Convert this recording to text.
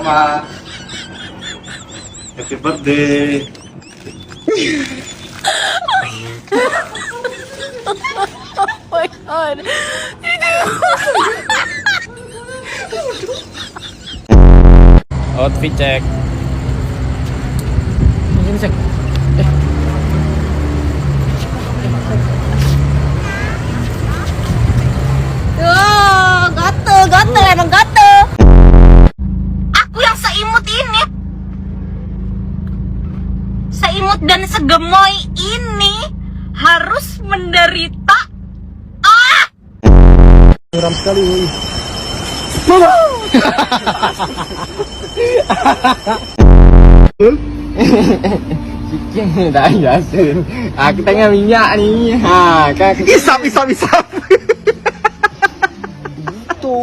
Mama. Happy birthday. Oh my god. Outfit check. Ini cek. Oh, gatel emang gatel. Aku yang seimut ini. Seimut dan segemoy ini harus menderita. Muram sekali, woi. Cikin dah yasin. Aku tengah minyak ni. Ha, kan Isap. itu.